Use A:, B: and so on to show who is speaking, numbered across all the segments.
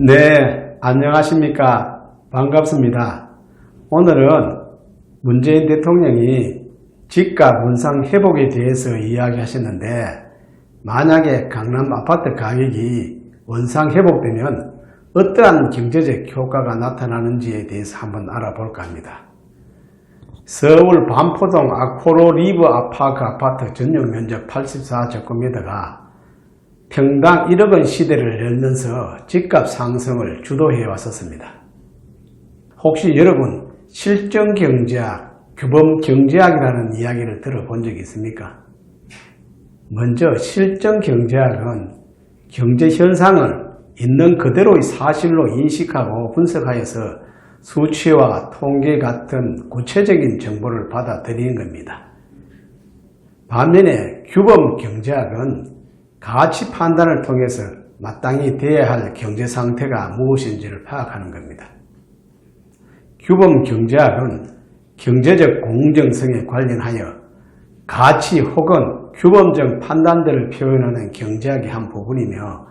A: 네, 안녕하십니까. 반갑습니다. 오늘은 문재인 대통령이 집값 원상 회복에 대해서 이야기하셨는데, 만약에 강남 아파트 가격이 원상 회복되면 어떠한 경제적 효과가 나타나는지에 대해서 한번 알아볼까 합니다. 서울 반포동 아코로 리브 아파크 아파트 전용 면적 84제곱미터가 평당 1억원 시대를 열면서 집값 상승을 주도해 왔었습니다. 혹시 여러분 실정경제학, 규범경제학이라는 이야기를 들어본 적이 있습니까? 먼저 실정경제학은 경제현상을 있는 그대로의 사실로 인식하고 분석하여서 수치와 통계 같은 구체적인 정보를 받아들이는 겁니다. 반면에 규범경제학은 가치 판단을 통해서 마땅히 돼야 할 경제 상태가 무엇인지를 파악하는 겁니다. 규범경제학은 경제적 공정성에 관련하여 가치 혹은 규범적 판단들을 표현하는 경제학의 한 부분이며,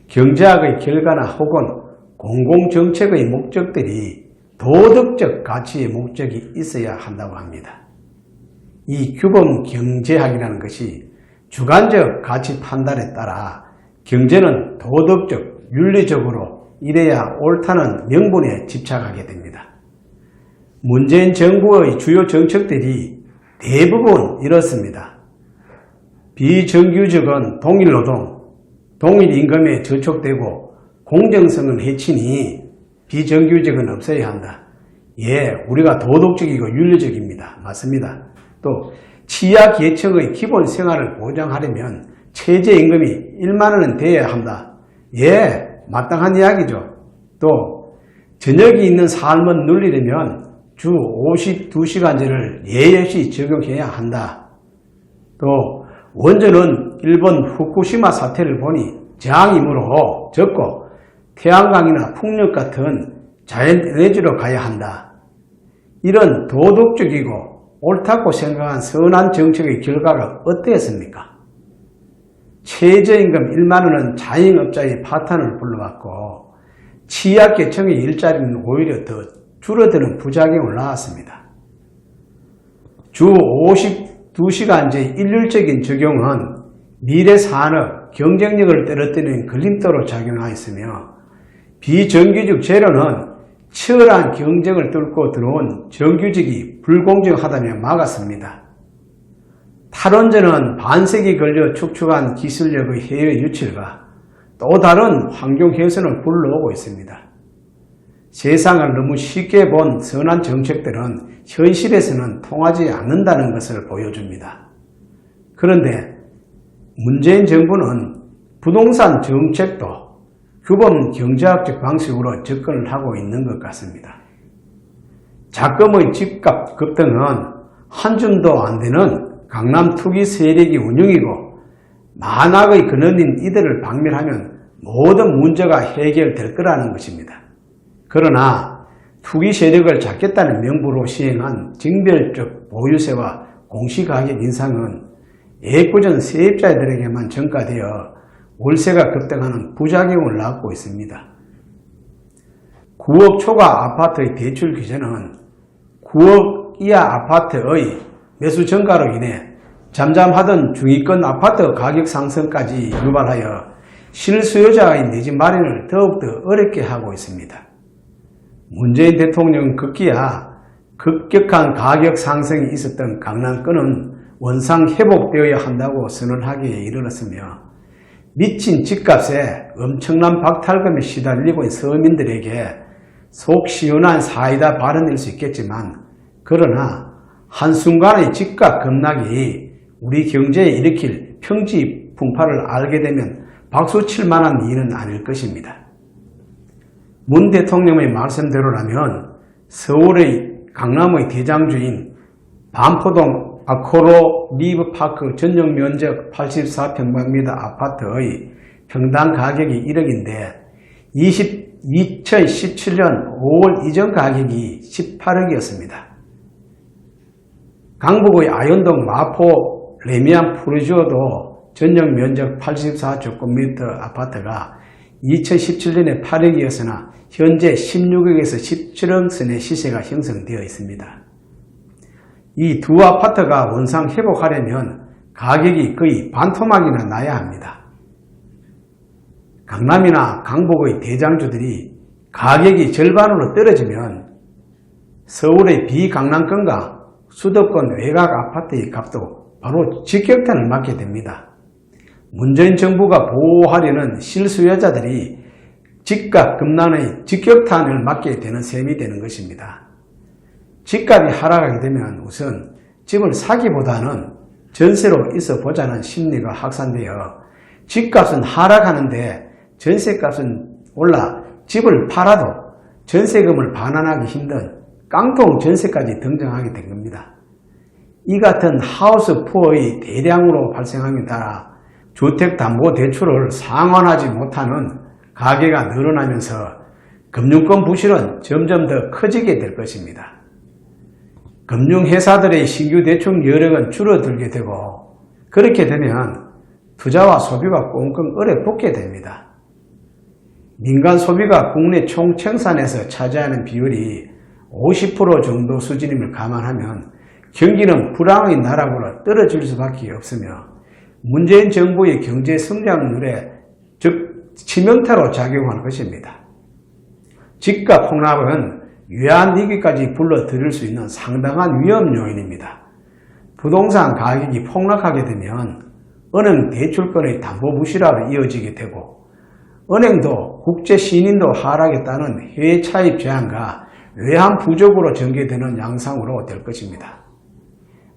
A: 경제학의 결과나 혹은 공공정책의 목적들이 도덕적 가치의 목적이 있어야 한다고 합니다. 이 규범경제학이라는 것이 주관적 가치 판단에 따라 경제는 도덕적, 윤리적으로 이래야 옳다는 명분에 집착하게 됩니다. 문재인 정부의 주요 정책들이 대부분 이렇습니다. 비정규직은 동일노동, 동일임금에 저촉되고 공정성은 해치니 비정규직은 없어야 한다. 예, 우리가 도덕적이고 윤리적입니다. 맞습니다. 또 취약계층의 기본 생활을 보장하려면 최저임금이 1만원은 돼야 한다. 예, 마땅한 이야기죠. 또 저녁이 있는 삶을 누리려면 주 52시간제를 예의 없이 적용해야 한다. 또 원전은 일본 후쿠시마 사태를 보니 저항이므로 적고 태양광이나 풍력 같은 자연에너지로 가야 한다. 이런 도덕적이고 옳다고 생각한 선한 정책의 결과가 어땠습니까? 최저임금 1만원은 자영업자의 파탄을 불러왔고 취약계층의 일자리는 오히려 더 줄어드는 부작용을 낳았습니다. 주 52시간제 일률적인 적용은 미래 산업, 경쟁력을 떨어뜨리는 걸림돌로 작용하였으며, 비정규직 제로는 치열한 경쟁을 뚫고 들어온 정규직이 불공정하다며 막았습니다. 탈원전은 반세기 걸려 축적한 기술력의 해외 유출과 또 다른 환경 훼손을 불러오고 있습니다. 세상을 너무 쉽게 본 선한 정책들은 현실에서는 통하지 않는다는 것을 보여줍니다. 그런데 문재인 정부는 부동산 정책도 규범 경제학적 방식으로 접근을 하고 있는 것 같습니다. 자금의 집값 급등은 한 줌도 안 되는 강남 투기 세력이 운영이고, 만악의 근원인 이들을 박멸하면 모든 문제가 해결될 거라는 것입니다. 그러나 투기 세력을 잡겠다는 명분으로 시행한 징별적 보유세와 공시가격 인상은 애꿎은 세입자들에게만 전가되어 월세가 급등하는 부작용을 낳고 있습니다. 9억 초과 아파트의 대출 규제는 9억 이하 아파트의 매수 증가로 인해 잠잠하던 중위권 아파트 가격 상승까지 유발하여 실수요자의 내집 마련을 더욱더 어렵게 하고 있습니다. 문재인 대통령 급기야 급격한 가격 상승이 있었던 강남권은 원상 회복되어야 한다고 선언하기에 이르렀으며, 미친 집값에 엄청난 박탈감에 시달리고 있는 서민들에게 속 시원한 사이다 발언일 수 있겠지만, 그러나 한순간의 집값 급락이 우리 경제에 일으킬 평지 풍파를 알게 되면 박수칠 만한 일은 아닐 것입니다. 문 대통령의 말씀대로라면 서울의 강남의 대장주인 반포동 아코로 리브파크 전용 면적 84평방미터 아파트의 평당 가격이 1억인데 2017년 5월 이전 가격이 18억이었습니다. 강북의 아현동 마포 레미안 푸르지오도 전용 면적 84제곱미터 아파트가 2017년에 8억이었으나 현재 16억에서 17억 선의 시세가 형성되어 있습니다. 이 두 아파트가 원상 회복하려면 가격이 거의 반토막이나 나야 합니다. 강남이나 강북의 대장주들이 가격이 절반으로 떨어지면 서울의 비강남권과 수도권 외곽 아파트의 값도 바로 직격탄을 맞게 됩니다. 문재인 정부가 보호하려는 실수요자들이 집값 급락의 직격탄을 맞게 되는 셈이 되는 것입니다. 집값이 하락하게 되면 우선 집을 사기보다는 전세로 있어 보자는 심리가 확산되어 집값은 하락하는데 전세값은 올라 집을 팔아도 전세금을 반환하기 힘든 깡통 전세까지 등장하게 된 겁니다. 이 같은 하우스 푸어의 대량으로 발생함에 따라 주택담보대출을 상환하지 못하는 가계가 늘어나면서 금융권 부실은 점점 더 커지게 될 것입니다. 금융회사들의 신규 대출 여력은 줄어들게 되고 그렇게 되면 투자와 소비가 꽁꽁 얼어붙게 됩니다. 민간 소비가 국내 총생산에서 차지하는 비율이 50% 정도 수준임을 감안하면 경기는 불황의 나락으로 떨어질 수밖에 없으며 문재인 정부의 경제 성장률에 즉 치명타로 작용하는 것입니다. 집값 폭락은 외환위기까지 불러들일 수 있는 상당한 위험 요인입니다. 부동산 가격이 폭락하게 되면 은행 대출권의 담보 부실화로 이어지게 되고 은행도 국제 신인도 하락에 따른 해외 차입 제한과 외환 부족으로 전개되는 양상으로 될 것입니다.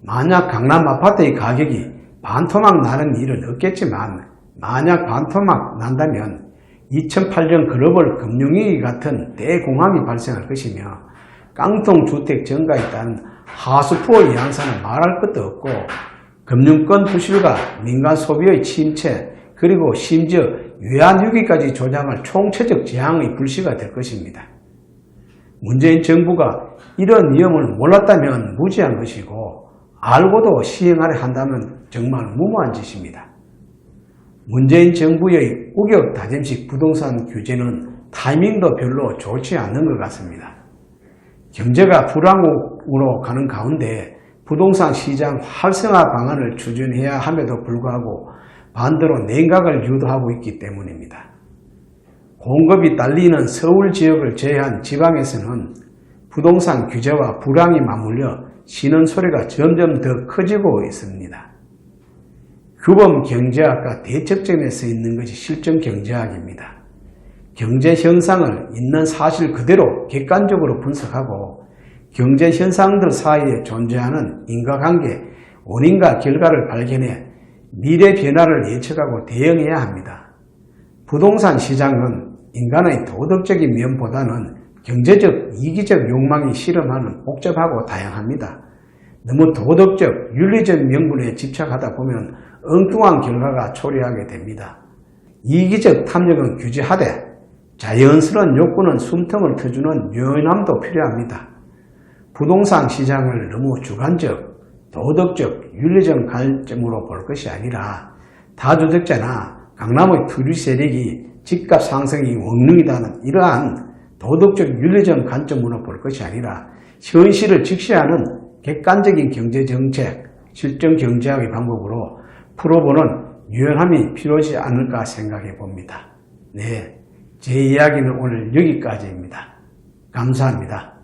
A: 만약 강남 아파트의 가격이 반토막 나는 일은 없겠지만 만약 반토막 난다면 2008년 글로벌 금융위기 같은 대공황이 발생할 것이며 깡통 주택 증가에 따른 하수푸어 양상은 말할 것도 없고 금융권 부실과 민간 소비의 침체 그리고 심지어 외환위기까지 조장할 총체적 재앙의 불씨가 될 것입니다. 문재인 정부가 이런 위험을 몰랐다면 무지한 것이고 알고도 시행하려 한다면 정말 무모한 짓입니다. 문재인 정부의 우격다짐식 부동산 규제는 타이밍도 별로 좋지 않는 것 같습니다. 경제가 불황으로 가는 가운데 부동산 시장 활성화 방안을 추진해야 함에도 불구하고 반대로 냉각을 유도하고 있기 때문입니다. 공급이 딸리는 서울 지역을 제외한 지방에서는 부동산 규제와 불황이 맞물려 쉬는 소리가 점점 더 커지고 있습니다. 규범 경제학과 대척점에 서 있는 것이 실정 경제학입니다. 경제 현상을 있는 사실 그대로 객관적으로 분석하고 경제 현상들 사이에 존재하는 인과관계, 원인과 결과를 발견해 미래 변화를 예측하고 대응해야 합니다. 부동산 시장은 인간의 도덕적인 면보다는 경제적, 이기적 욕망이 실험하는 복잡하고 다양합니다. 너무 도덕적, 윤리적 명분에 집착하다 보면 엉뚱한 결과가 초래하게 됩니다. 이기적 탐욕은 규제하되 자연스러운 욕구는 숨통을 트주는 유연함도 필요합니다. 부동산 시장을 너무 주관적, 도덕적, 윤리적 관점으로 볼 것이 아니라 다주택자나 강남의 투기 세력이 집값 상승이 원룸이라는 이러한 도덕적, 윤리적 관점으로 볼 것이 아니라 현실을 직시하는 객관적인 경제정책, 실정 경제학의 방법으로 풀어보는 유연함이 필요하지 않을까 생각해 봅니다. 네, 제 이야기는 오늘 여기까지입니다. 감사합니다.